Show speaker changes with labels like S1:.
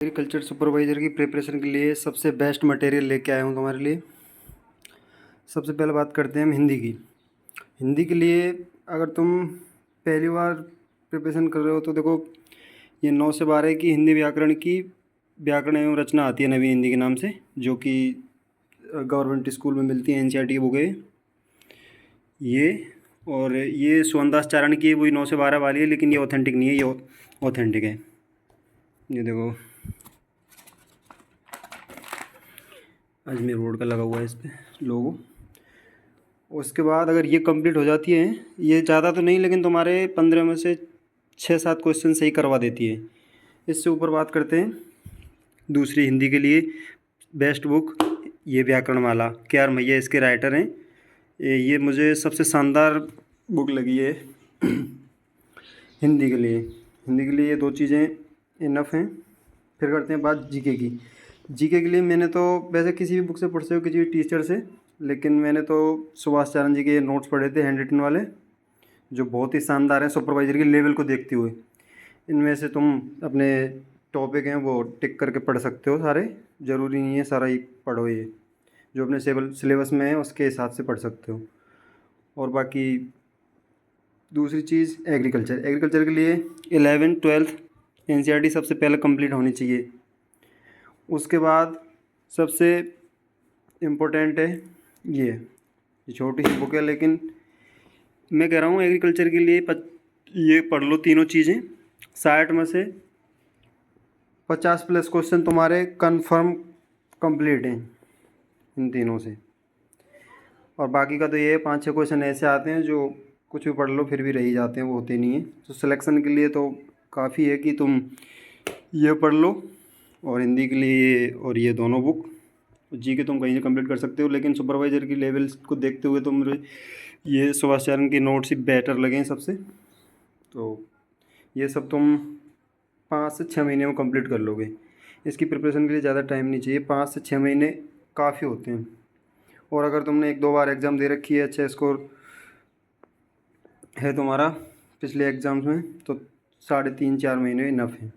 S1: Agriculture supervisor की preparation के लिए सबसे बेस्ट मटेरियल लेके आया हूँ तुम्हारे लिए। सबसे पहले बात करते हैं हम हिंदी की। हिंदी के लिए अगर तुम पहली बार प्रिपरेशन कर रहे हो तो देखो, ये 9 से 12 की हिंदी व्याकरण की व्याकरण एवं रचना आती है नवी हिंदी के नाम से, जो कि गवर्नमेंट स्कूल में मिलती है, एनसीईआरटी की बुक है ये। और ये सुवनदास चारण की वही 9 से 12 वाली है, लेकिन ये ऑथेंटिक नहीं है, ये ऑथेंटिक है। ये देखो, अजमेर रोड का लगा हुआ है इस पर लोगो। उसके बाद अगर ये कंप्लीट हो जाती है, ये ज़्यादा तो नहीं लेकिन तुम्हारे 15 में से 6-7 क्वेश्चन सही करवा देती है। इससे ऊपर बात करते हैं दूसरी हिंदी के लिए बेस्ट बुक, ये व्याकरणमाला। KR मैया इसके राइटर हैं। ये मुझे सबसे शानदार बुक लगी है हिंदी के लिए। हिंदी के लिए ये 2 चीज़ें इनफ हैं। फिर करते हैं बात जीके की। जीके के लिए मैंने तो वैसे किसी भी बुक से पढ़ सकते हो, किसी भी टीचर से, लेकिन मैंने तो सुभाष चारण जी के नोट्स पढ़े थे हैंड रिटन वाले, जो बहुत ही शानदार हैं सुपरवाइजर के लेवल को देखते हुए। इनमें से तुम अपने टॉपिक हैं वो टिक करके पढ़ सकते हो सारे, ज़रूरी नहीं है सारा ही पढ़ो, ये जो अपने सिलेबस में है उसके हिसाब से पढ़ सकते हो। और बाकी दूसरी चीज़ एग्रीकल्चर के लिए 11th-12th एनसीईआरटी सबसे पहले कंप्लीट होनी चाहिए। उसके बाद सबसे इम्पोर्टेंट है ये छोटी सी बुक है, लेकिन मैं कह रहा हूँ एग्रीकल्चर के लिए ये पढ़ लो तीनों चीज़ें। 60 में से 50+ क्वेश्चन तुम्हारे कंफर्म कंप्लीट हैं इन तीनों से। और बाकी का तो ये 5-6 क्वेश्चन ऐसे आते हैं जो कुछ भी पढ़ लो फिर भी रह जाते हैं, वो होते नहीं हैं। तो सिलेक्शन के लिए तो काफ़ी है कि तुम ये पढ़ लो, और हिंदी के लिए और ये दोनों बुक। जी के तुम कहीं से कंप्लीट कर सकते हो, लेकिन सुपरवाइज़र की लेवल्स को देखते हुए तो मुझे ये सुभाष चारण के नोट्स ही बेटर लगे सबसे। तो ये सब तुम 5 से 6 महीने में कंप्लीट कर लोगे। इसकी प्रिपरेशन के लिए ज़्यादा टाइम नहीं चाहिए, 5 से 6 महीने काफ़ी होते हैं। और अगर तुमने 1-2 बार एग्ज़ाम दे रखी है, अच्छा स्कोर है तुम्हारा पिछले एग्ज़ाम्स में, तो 3.5-4 महीने इनफ है।